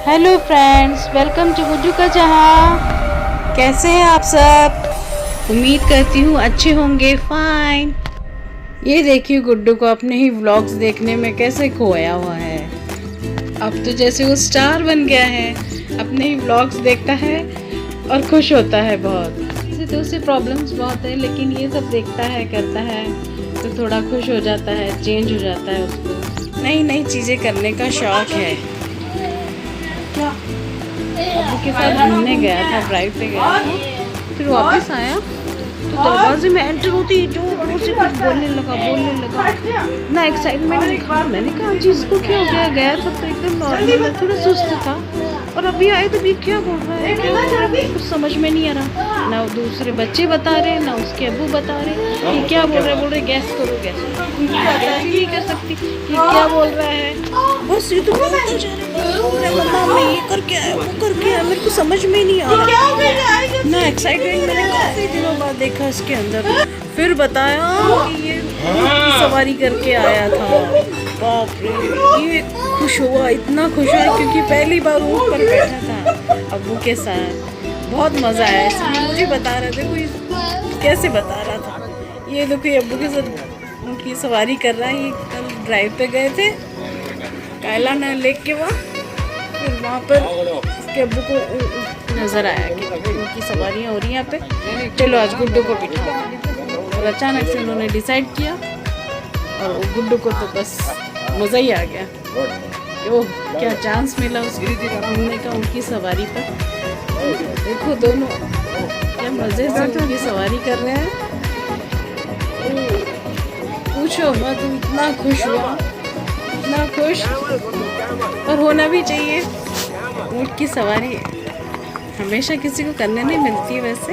Hello friends, welcome to Guddu का जहां। कैसे हैं आप सब? उम्मीद करती हूँ अच्छे होंगे। फाइन। ये देखिए गुड्डू को अपने ही व्लॉग्स देखने में कैसे खोया हुआ है। अब तो जैसे वो स्टार बन गया है, अपने ही व्लॉग्स देखता है और खुश होता है बहुत। वैसे तो उसे प्रॉब्लम्स बहुत है, लेकिन ये सब देखता है, करता है तो थोड़ा खुश हो जाता है, चेंज हो जाता है। उसको नई नई चीज़ें करने का शौक है। अबू के साथ घूमने गया था, ड्राइव पे गया था, फिर वापस आया तो दरवाजे में एंटर होती ही जोर से कुछ बोलने लगा। ना एक्साइटमेंट दिखा। मैंने कहा जी इसको क्या हो गया? गया था तो एकदम नॉर्मल, थोड़ा सुस्त था, और अभी आए तो भी क्या बोल रहा है, क्या बोल रहा है, कुछ समझ में नहीं आ रहा। ना दूसरे बच्चे बता रहे, ना उसके अबू बता रहे कि क्या बोल रहे गैस करो, गैस नहीं कर सकती कि क्या बोल रहा है। बस ये तो मम्मा मैं ये करके आया, वो करके आया, मेरे को समझ में नहीं आ रहा। ना एक्साइटमेंट मैंने काफी दिनों बाद देखा इसके अंदर। फिर बताया कि ये सवारी करके आया था। बाप रे, ये खुश हुआ, इतना खुश हुआ क्योंकि पहली बार ऊँट पर बैठा था अब्बू के साथ। बहुत मज़ा आया, इसलिए मुझे बता रहे थे, कोई कैसे बता रहा था। ये देखो ये अब्बू के साथ उनकी सवारी कर रहा है। ये कल ड्राइव पे गए थे कायला ना लेक के वहाँ, फिर वहाँ पर उसके अब्बू को नज़र आया कि उनकी सवारियाँ हो रही हैं यहाँ पे, चलो आज गुड्डू को बिठाओ। और अचानक से उन्होंने डिसाइड किया और गुड्डू को तो बस मज़ा ही आ गया। ओह क्या चांस मिला उसको घूमने का उनकी सवारी पर। देखो दोनों क्या मज़े से उनकी सवारी कर रहे हैं। पूछो मत, इतना खुश हुआ, इतना खुश, और होना भी चाहिए। ऊँट की सवारी हमेशा किसी को करने नहीं मिलती है वैसे।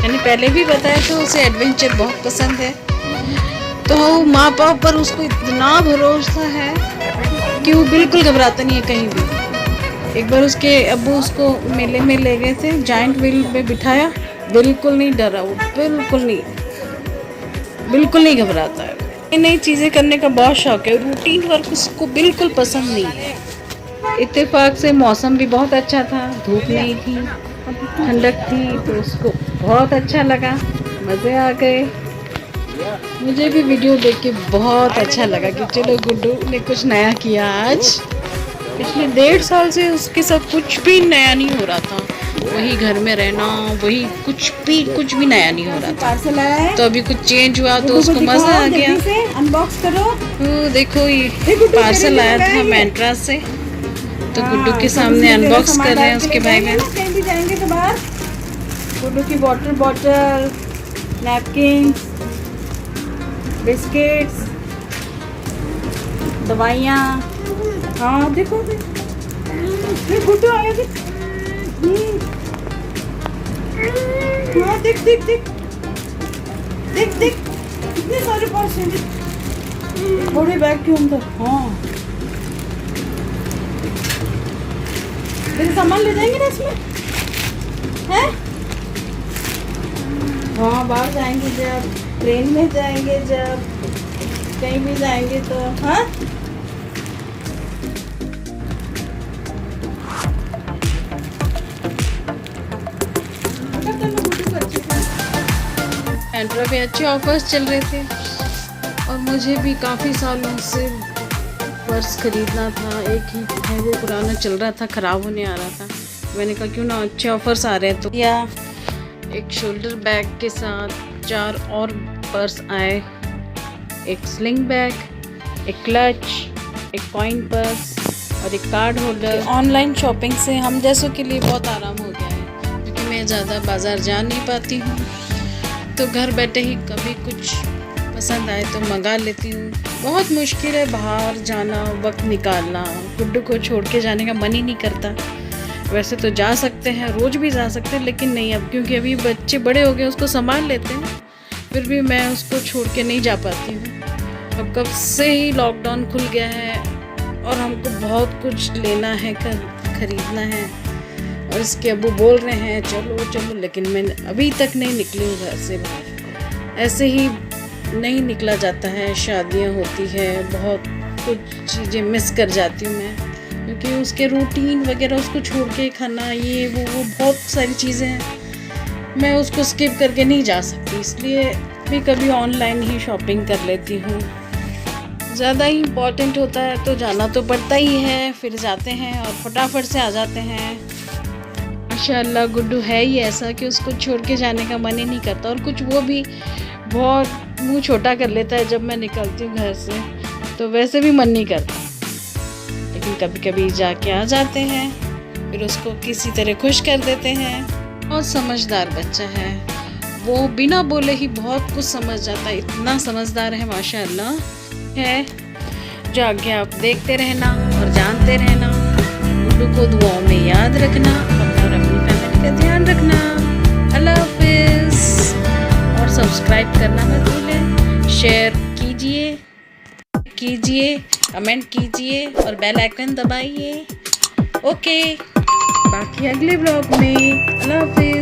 मैंने पहले भी बताया तो उसे एडवेंचर बहुत पसंद है, तो माँ बाप पर उसको इतना भरोसा है कि वो बिल्कुल घबराता नहीं है कहीं भी। एक बार उसके अब्बू उसको मेले में ले गए थे, जाइंट व्हील पे बिठाया, बिल्कुल नहीं डरा वो, बिल्कुल नहीं घबराता है। नई नई चीज़ें करने का बहुत शौक है। रूटीन वर्क उसको बिल्कुल पसंद नहीं है। इत्तेफाक से मौसम भी बहुत अच्छा था, धूप नहीं थी, ठंडक थी, तो उसको बहुत अच्छा लगा, मज़े आ गए। मुझे भी वीडियो देख के बहुत अच्छा लगा कि चलो गुड्डू ने कुछ नया किया आज। पिछले 1.5 साल से उसके साथ कुछ भी नया नहीं हो रहा था, वही घर में रहना, वही कुछ भी नया नहीं हो रहा था। तो अभी कुछ चेंज हुआ तो उसको मज़ा आ गया। अनबॉक्स करो। तो देखो ये पार्सल आया था मैंट्रा से, तो गुड्डू के सामने अनबॉक्स कर रहे हैं उसके भाई बहन। कहीं भी जाएंगे तो बाहर गुड्डू की वाटर बॉटल, नैपकिन, बिस्किट्स, दवाइयाँ। हाँ देखो गुड्डू आया, हाँ देख देख देख देख देख कितने सारे पार्सल बड़े बैग के अंदर। हाँ तेरे सामान ले जाएंगे ना इसमें, हैं? हाँ बाहर जाएंगे जब, ट्रेन में जाएंगे जब, कहीं भी जाएंगे तो। हाँ एंड्रा पे अच्छे ऑफर्स चल रहे थे, और मुझे भी काफ़ी सालों से पर्स खरीदना था, एक ही है वो पुराना चल रहा था, ख़राब होने आ रहा था। मैंने कहा क्यों ना अच्छे ऑफर्स आ रहे हैं तो या एक शोल्डर बैग के साथ 4 और पर्स आए, एक स्लिंग बैग, एक क्लच, एक कॉइन पर्स और एक कार्ड होल्डर। ऑनलाइन शॉपिंग से हम जैसों के लिए बहुत आराम हो गया है, क्योंकि मैं ज़्यादा बाज़ार जा नहीं पाती हूँ, तो घर बैठे ही कभी कुछ पसंद आए तो मंगा लेती हूँ। बहुत मुश्किल है बाहर जाना, वक्त निकालना, गुड्डू को छोड़ के जाने का मन ही नहीं करता। वैसे तो जा सकते हैं, रोज़ भी जा सकते हैं, लेकिन नहीं अब, क्योंकि अभी बच्चे बड़े हो गए, उसको संभाल लेते हैं, फिर भी मैं उसको छोड़ के नहीं जा पाती हूँ। अब कब से ही लॉकडाउन खुल गया है और हमको बहुत कुछ लेना है, खरीदना है, और इसके अब्बू बोल रहे हैं चलो चलो, लेकिन मैं अभी तक नहीं निकली हूँ घर से बाहर। ऐसे ही नहीं निकला जाता है, शादियाँ होती है, बहुत कुछ चीज़ें मिस कर जाती हूँ मैं, क्योंकि उसके रूटीन वगैरह, उसको छोड़ के खाना, ये वो बहुत सारी चीज़ें हैं, मैं उसको स्किप करके नहीं जा सकती, इसलिए भी कभी ऑनलाइन ही शॉपिंग कर लेती हूँ। ज़्यादा ही इम्पॉर्टेंट होता है तो जाना तो पड़ता ही है, फिर जाते हैं और फटाफट से आ जाते हैं। माशाल्लाह गुड्डू है ही ऐसा कि उसको छोड़ के जाने का मन ही नहीं करता, और कुछ वो भी बहुत मुंह छोटा कर लेता है जब मैं निकलती हूँ घर से, तो वैसे भी मन नहीं करता, लेकिन कभी कभी जाके आ जाते हैं, फिर उसको किसी तरह खुश कर देते हैं। बहुत समझदार बच्चा है वो, बिना बोले ही बहुत कुछ समझ जाता है, इतना समझदार है माशाल्लाह है। जो आगे आप देखते रहना और जानते रहना, गुड्डू को दुआओं में याद रखना और अपनी फैमिली का ध्यान रखना। अल्लाह हाफिज़, और सब्सक्राइब करना मत भूलें, शेयर कीजिए, कमेंट कीजिए और बेल आइकन दबाइए। ओके, बाकी अगले ब्लॉग में। अल्लाह हाफिज़।